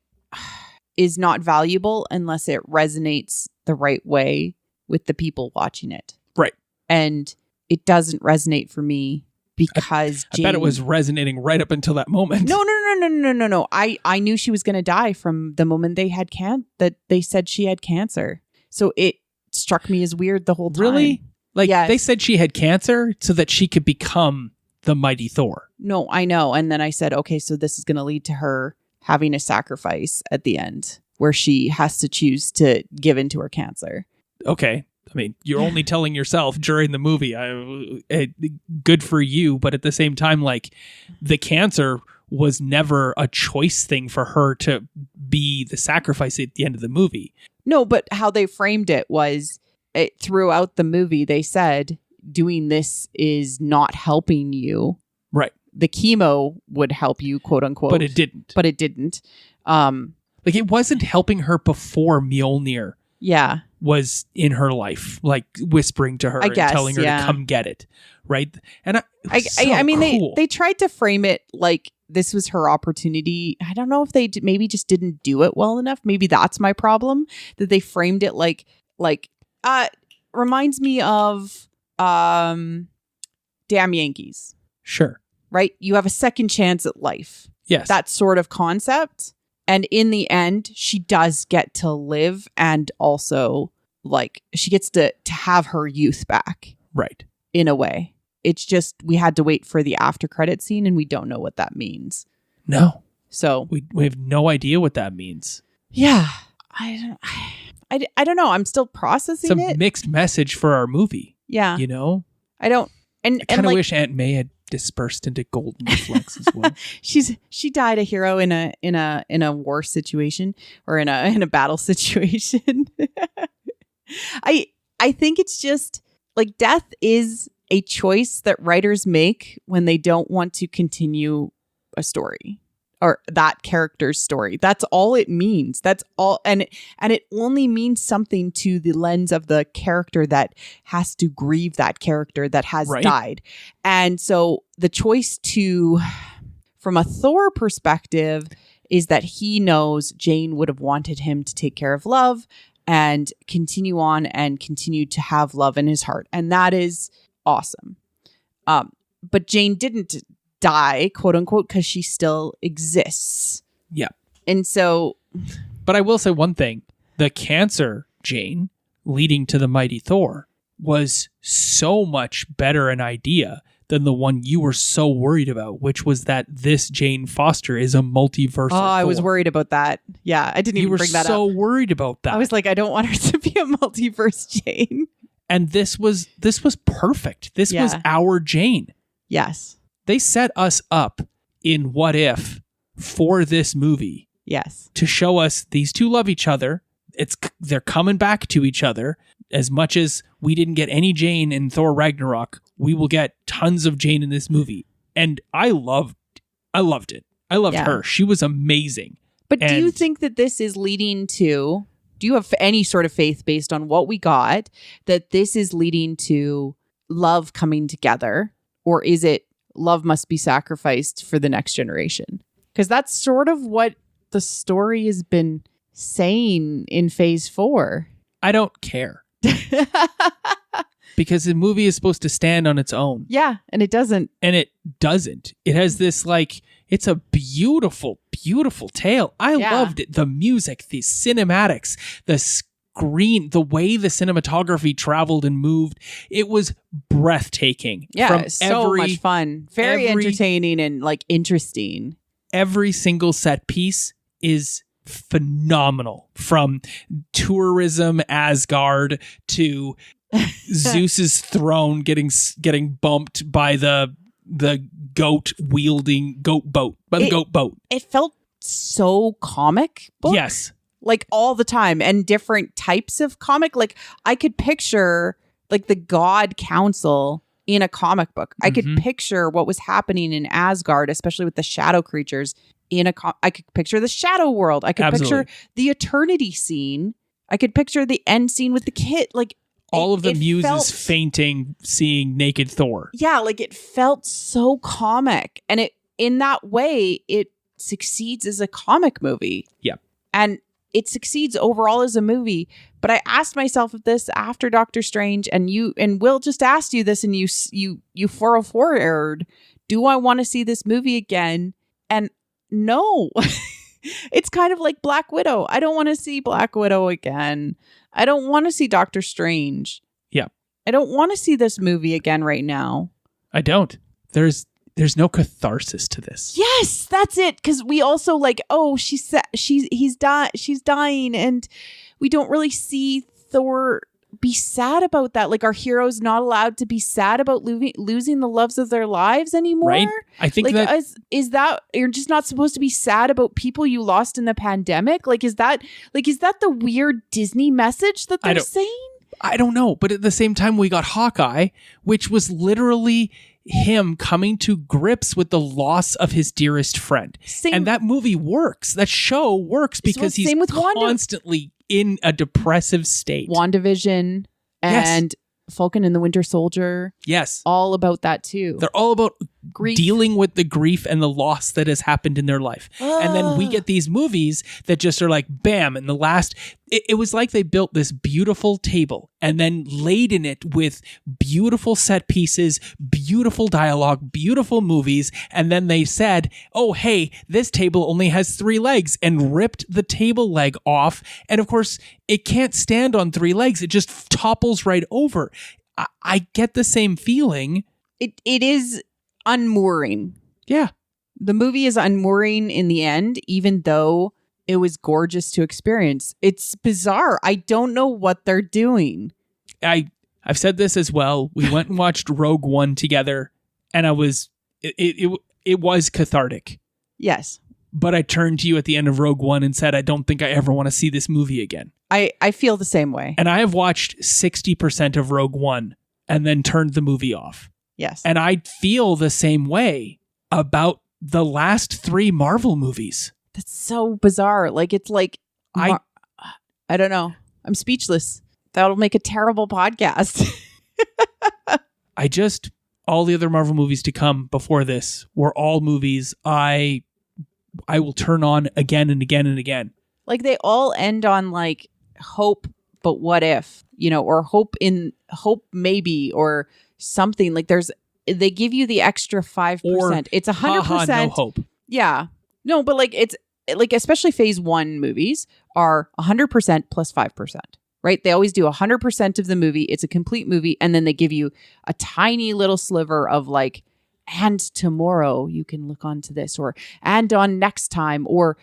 is not valuable unless it resonates the right way with the people watching it. Right. And it doesn't resonate for me because I bet it was resonating right up until that moment. No. I knew she was going to die from the moment that they said she had cancer. So it struck me as weird the whole time. Really? Like they said she had cancer so that she could become the mighty Thor. No, I know. And then I said, okay, so this is going to lead to her having a sacrifice at the end where she has to choose to give into her cancer. Okay. I mean, you're only telling yourself during the movie, good for you. But at the same time, like the cancer was never a choice thing for her to be the sacrifice at the end of the movie. No, but how they framed it was throughout the movie, they said doing this is not helping you. Right. The chemo would help you, quote unquote. But it didn't. Like it wasn't helping her before Mjolnir. Yeah. Was in her life, like whispering to her and telling her to come get it. Right. And I mean, they tried to frame it like this was her opportunity. I don't know if they maybe just didn't do it well enough. Maybe that's my problem, that they framed it like reminds me of Damn Yankees. Sure. Right? You have a second chance at life. Yes. That sort of concept. And in the end, she does get to live and also like she gets to have her youth back. Right. In a way. It's just we had to wait for the after credit scene and we don't know what that means. No. So we have no idea what that means. Yeah. I don't know. I'm still processing it. It's a mixed message for our movie. Yeah. You know? I don't. And I kind of wish Aunt May had dispersed into golden reflex as well. She died a hero in a war situation or in a battle situation. I think it's just like death is a choice that writers make when they don't want to continue a story or that character's story. That's all it means. That's all. And it only means something to the lens of the character that has to grieve that character that has died. And so the choice from a Thor perspective is that he knows Jane would have wanted him to take care of love and continue on and continue to have love in his heart. And that is awesome. But Jane didn't die, quote unquote, because she still exists. Yeah. And so... But I will say one thing. The cancer Jane leading to the mighty Thor was so much better an idea than the one you were so worried about, which was that this Jane Foster is a multiversal Thor. I was worried about that. Yeah, I didn't even bring that up. You were so worried about that. I was like, I don't want her to be a multiverse Jane. And this was perfect. This was our Jane. Yes. They set us up in What If for this movie. Yes. To show us these two love each other. They're coming back to each other. As much as we didn't get any Jane in Thor Ragnarok, we will get tons of Jane in this movie. And I loved it. I loved her. She was amazing. But do you think that this is leading to... Do you have any sort of faith based on what we got that this is leading to love coming together? Or is it love must be sacrificed for the next generation? Because that's sort of what the story has been saying in phase 4. I don't care. Because the movie is supposed to stand on its own. Yeah, and it doesn't. And it doesn't. It has this it's a beautiful, beautiful tale. I loved it. The music, the cinematics, the screen, the way the cinematography traveled and moved. It was breathtaking. Yeah, so much fun. Very entertaining and interesting. Every single set piece is phenomenal. From tourism Asgard to Zeus's throne getting bumped by the goat boat. It felt so comic book. Yes. like all the time, and different types of comic. Like I could picture like the God Council in a comic book. I could picture what was happening in Asgard, especially with the shadow creatures I could picture the shadow world. I could picture the eternity scene. I could picture the end scene with the kid. Like all of the muses fainting, seeing naked Thor. Yeah, like it felt so comic. And it in that way, it succeeds as a comic movie. Yeah. And it succeeds overall as a movie. But I asked myself this after Doctor Strange, and Will just asked you this, and you 404 errored. Do I want to see this movie again? And no. It's kind of like Black Widow. I don't want to see Black Widow again. I don't want to see Doctor Strange. Yeah. I don't want to see this movie again right now. I don't. There's no catharsis to this. Yes, that's it. Because we also like, oh, she's dying, and we don't really see Thor be sad about that. Like our hero's not allowed to be sad about losing the loves of their lives anymore. Right. I think like, that is that you're just not supposed to be sad about people you lost in the pandemic. Like is that the weird Disney message that they're saying? I don't know. But at the same time, we got Hawkeye, which was literally him coming to grips with the loss of his dearest friend. And that movie works. That show works because he's constantly in a depressive state. WandaVision and Falcon and the Winter Soldier. Yes. All about that too. They're all about grief. Dealing with the grief and the loss that has happened in their life. And then we get these movies that just are like, bam, and the last... It was like they built this beautiful table and then laden it with beautiful set pieces, beautiful dialogue, beautiful movies. And then they said, oh, hey, this table only has 3 legs, and ripped the table leg off. And of course, it can't stand on 3 legs. It just topples right over. I get the same feeling. It is unmooring. Yeah. The movie is unmooring in the end, even though it was gorgeous to experience. It's bizarre. I don't know what they're doing. I've said this as well. We went and watched Rogue One together, and it was cathartic. Yes. But I turned to you at the end of Rogue One and said, I don't think I ever want to see this movie again. I feel the same way. And I have watched 60% of Rogue One and then turned the movie off. Yes. And I feel the same way about the last 3 Marvel movies. That's so bizarre. Like, it's like, I don't know. I'm speechless. That'll make a terrible podcast. All the other Marvel movies to come before this were all movies I will turn on again and again and again. Like, they all end on like hope, but what if, or hope maybe, or something. Like they give you the extra 5%. Or, it's 100%. No hope. Yeah. No, but like it's like, especially phase 1 movies are 100% plus 5%, right? They always do 100% of the movie. It's a complete movie. And then they give you a tiny little sliver of like, and tomorrow you can look onto this, or, and on next time, or ...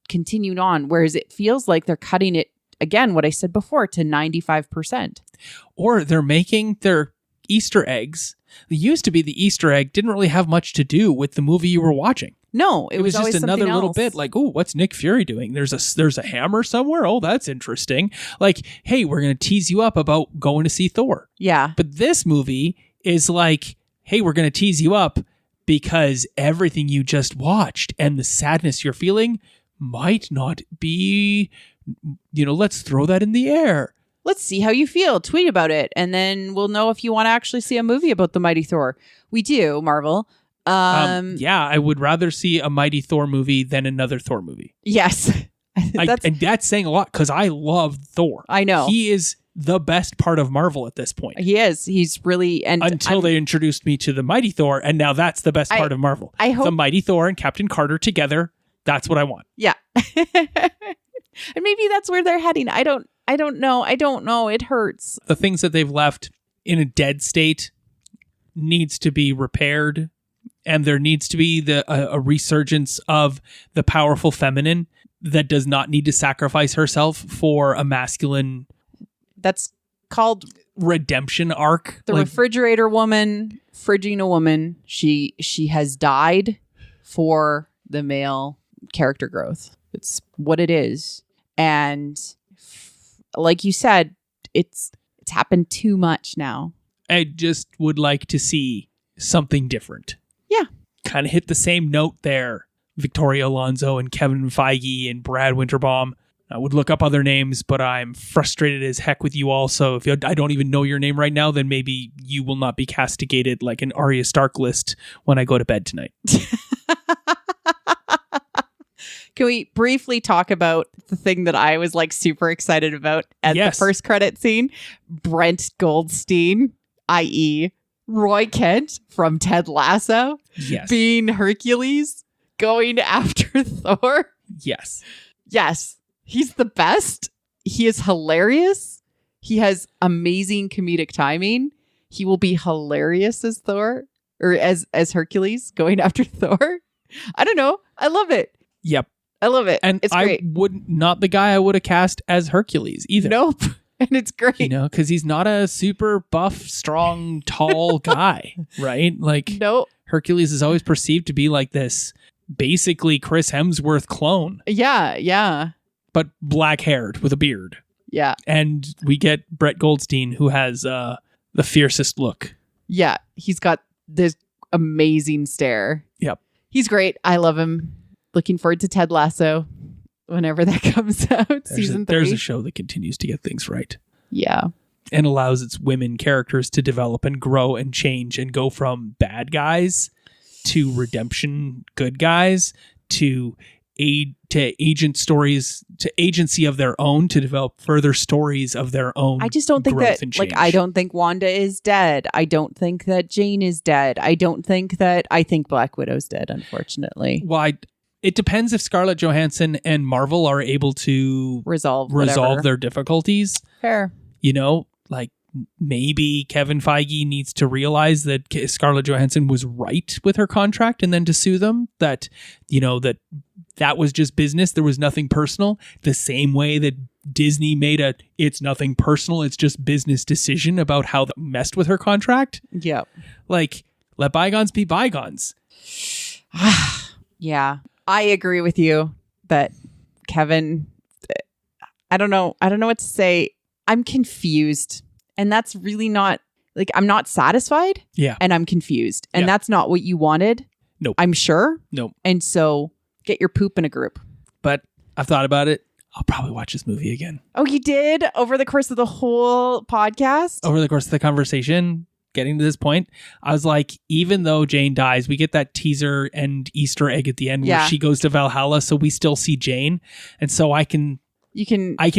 continuing on. Whereas it feels like they're cutting it, again, what I said before, to 95%. Or they're making their Easter eggs. It used to be the Easter egg didn't really have much to do with the movie you were watching. No, it was just another little bit like, oh, what's Nick Fury doing? There's a hammer somewhere. Oh, that's interesting. Like, hey, we're going to tease you up about going to see Thor. Yeah. But this movie is like, hey, we're going to tease you up because everything you just watched and the sadness you're feeling might not be, let's throw that in the air. Let's see how you feel. Tweet about it. And then we'll know if you want to actually see a movie about the Mighty Thor. We do, Marvel. Yeah, I would rather see a Mighty Thor movie than another Thor movie. Yes. And that's saying a lot because I love Thor. I know. He is the best part of Marvel at this point. He is. He's really... Until they introduced me to the Mighty Thor, and now that's the best part of Marvel. I hope... The Mighty Thor and Captain Carter together, that's what I want. Yeah. And maybe that's where they're heading. I don't know. It hurts. The things that they've left in a dead state needs to be repaired, and there needs to be a resurgence of the powerful feminine that does not need to sacrifice herself for a masculine... That's called... redemption arc. The refrigerator woman, fridging a woman. She has died for the male character growth. It's what it is. And like you said, it's happened too much now. I just would like to see something different. Yeah. Kind of hit the same note there. Victoria Alonso and Kevin Feige and Brad Winterbaum. I would look up other names, but I'm frustrated as heck with you all. So if I don't even know your name right now, then maybe you will not be castigated like an Arya Stark list when I go to bed tonight. Can we briefly talk about the thing that I was like super excited about at the first credit scene? Brent Goldstein, i.e. Roy Kent from Ted Lasso, being Hercules, going after Thor. Yes. Yes. He's the best. He is hilarious. He has amazing comedic timing. He will be hilarious as Thor or as Hercules going after Thor. I don't know. I love it. Yep. I love it. And it's great. Not the guy I would have cast as Hercules either. Nope. And it's great. You know, because he's not a super buff, strong, tall guy, right? Like, no. Hercules is always perceived to be like this basically Chris Hemsworth clone. Yeah, yeah. But black-haired with a beard. Yeah. And we get Brett Goldstein, who has the fiercest look. Yeah. He's got this amazing stare. Yep. He's great. I love him. Looking forward to Ted Lasso whenever that comes out. Season 3. There's a show that continues to get things right. Yeah. And allows its women characters to develop and grow and change and go from bad guys to redemption good guys to agent stories to agency of their own to develop further stories of their own. I just don't think that, like, I don't think Wanda is dead. I don't think that Jane is dead. I think Black Widow's dead, unfortunately. Well, it depends if Scarlett Johansson and Marvel are able to resolve their difficulties. Fair. You know, like maybe Kevin Feige needs to realize that Scarlett Johansson was right with her contract and then to sue them, that, you know, that was just business. There was nothing personal. The same way that Disney made it's nothing personal. It's just business decision about how that messed with her contract. Yeah. Like, let bygones be bygones. Yeah. I agree with you that Kevin, I don't know what to say. I'm confused. And that's really not, like, I'm not satisfied. Yeah. And I'm confused. And that's not what you wanted. Nope. I'm sure. Nope. And so get your poop in a group. But I've thought about it. I'll probably watch this movie again. Oh, you did? Over the course of the whole podcast? Over the course of the conversation, getting to this point, I was like, even though Jane dies, we get that teaser and Easter egg at the end where she goes to Valhalla, so we still see Jane. And so I can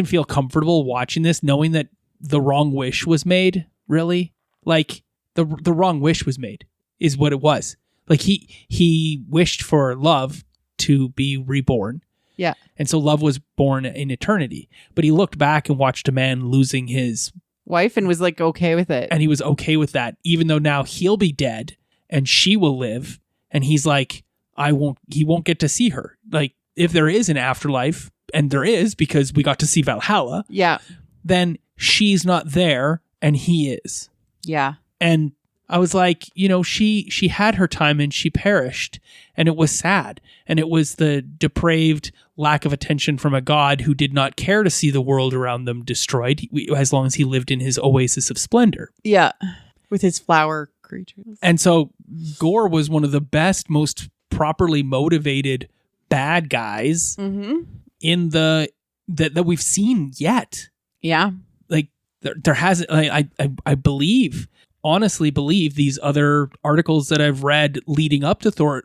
feel comfortable watching this knowing that the wrong wish was made, really. Like, the wrong wish was made is what it was. Like, he wished for love to be reborn. Yeah. And so love was born in eternity. But he looked back and watched a man losing his wife and was like okay with it. And he was okay with that, even though now he'll be dead and she will live. And he's like, he won't get to see her. Like, if there is an afterlife, and there is because we got to see Valhalla. Yeah. Then she's not there and he is. Yeah. And I was like, you know, she had her time and she perished, and it was sad. And it was the depraved lack of attention from a god who did not care to see the world around them destroyed as long as he lived in his oasis of splendor. Yeah. With his flower creatures. And so Gore was one of the best, most properly motivated bad guys in that we've seen yet. Yeah. Like there hasn't, I believe, honestly believe these other articles that I've read leading up to Thor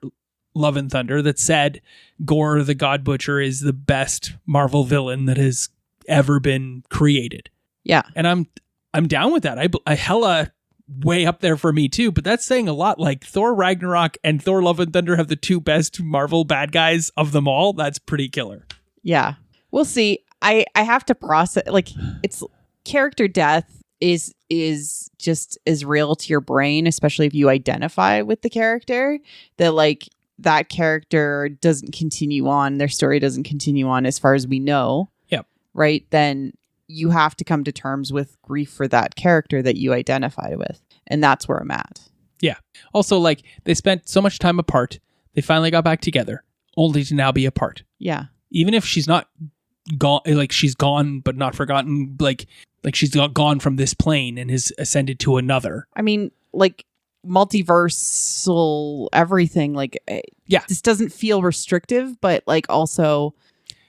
Love and Thunder that said Gore the God Butcher is the best Marvel villain that has ever been created. Yeah. And I'm down with that. I hella way up there for me too, but that's saying a lot. Like, Thor Ragnarok and Thor Love and Thunder have the two best Marvel bad guys of them all. That's pretty killer. Yeah. We'll see. I have to process, like, it's character death is just as real to your brain, especially if you identify with the character, that like that character doesn't continue on, their story doesn't continue on as far as we know. Yep. Right? Then you have to come to terms with grief for that character that you identify with. And that's where I'm at. Yeah. Also, like, they spent so much time apart. They finally got back together, only to now be apart. Yeah. even if she's not gone, like she's gone but not forgotten, like she's gone from this plane and has ascended to another. I mean, like multiversal everything. Like, this doesn't feel restrictive, but like also,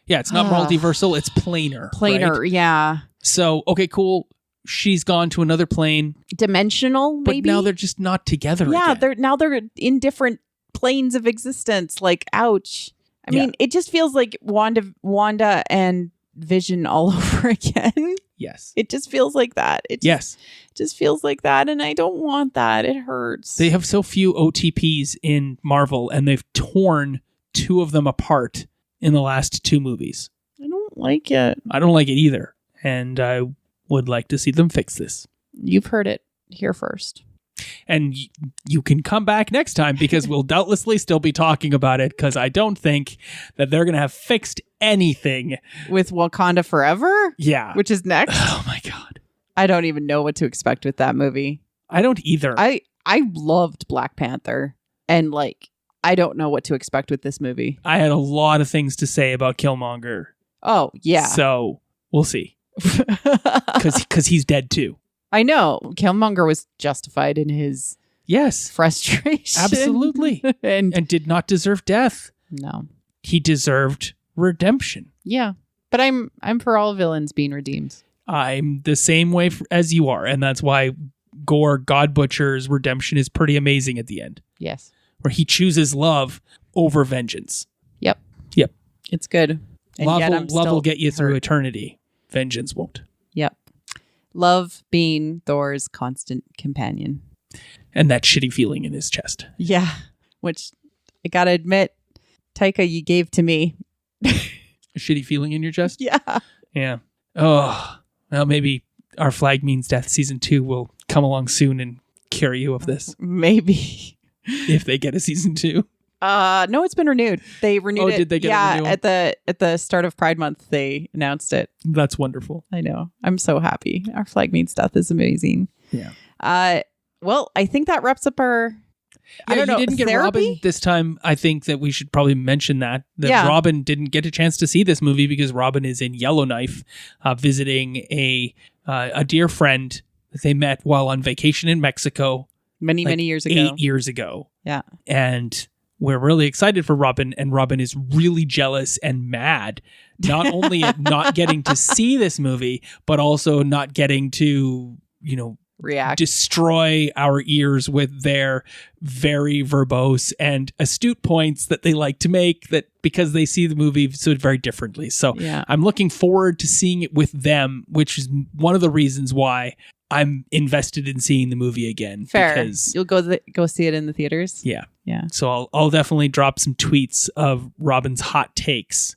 it's not multiversal. It's planar. Planar, right? yeah. So okay, cool. She's gone to another plane, Dimensional, maybe. But now they're just not together. Yeah, again. they're in different planes of existence. Like, ouch. I mean, it just feels like Wanda and Vision all over again. Yes. It just feels like that. It just feels like that, and I don't want that. It hurts. They have so few OTPs in Marvel, and they've torn 2 of them apart in the last 2 movies. I don't like it. I don't like it either, and I would like to see them fix this. You've heard it here first. And you can come back next time because we'll doubtlessly still be talking about it, because I don't think that they're going to have fixed anything. With Wakanda Forever? Yeah. Which is next? Oh my God. I don't even know what to expect with that movie. I don't either. I loved Black Panther, and like, I don't know what to expect with this movie. I had a lot of things to say about Killmonger. Oh, yeah. So we'll see. Because he's dead too. I know. Killmonger was justified in his frustration. Absolutely. and did not deserve death. No. He deserved redemption. Yeah. But I'm for all villains being redeemed. I'm the same way as you are. And that's why Gore, God Butcher's redemption is pretty amazing at the end. Yes. Where he chooses love over vengeance. Yep. It's good. And love will get you through eternity. Vengeance won't. Yep. Love being Thor's constant companion. And that shitty feeling in his chest. Yeah. Which I gotta admit, Taika, you gave to me. A shitty feeling in your chest? Yeah. Yeah. Oh. Well, maybe Our Flag Means Death Season 2 will come along soon and cure you of this. Maybe. If they get a Season 2. No, it's been renewed. They renewed it. Oh, did they get a renewal? at the start of Pride Month, they announced it. That's wonderful. I know. I'm so happy. Our Flag Means Death is amazing. Yeah. Well, I think that wraps up our. I don't know. You didn't get therapy? Robin this time. I think that we should probably mention that Robin didn't get a chance to see this movie because Robin is in Yellowknife, visiting a dear friend that they met while on vacation in Mexico. Many years ago. 8 years ago. Yeah. And we're really excited for Robin, and Robin is really jealous and mad, not only at not getting to see this movie, but also not getting to, react, destroy our ears with their very verbose and astute points that they like to make, that because they see the movie so very differently. So I'm looking forward to seeing it with them, which is one of the reasons why I'm invested in seeing the movie again. Fair. Because you'll go see it in the theaters. Yeah. Yeah. So I'll definitely drop some tweets of Robin's hot takes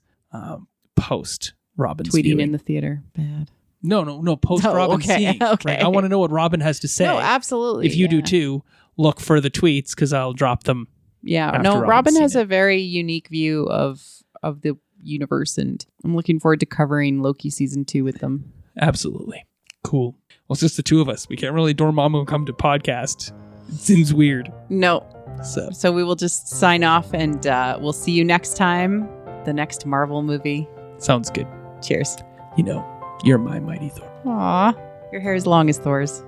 post Robin's tweeting viewing. in the theater. Bad. No. Post Robin seeing. Okay. Right? I want to know what Robin has to say. No, absolutely. If you do too, look for the tweets because I'll drop them. Yeah. No, Robin has a very unique view of the universe, and I'm looking forward to covering Loki season 2 with them. Absolutely. Cool. Well, it's just the 2 of us. We can't really Dormammu come to podcast. It seems weird. No. So we will just sign off, and we'll see you next time. The next Marvel movie. Sounds good. Cheers. You're my mighty Thor. Aw. Your hair is long as Thor's.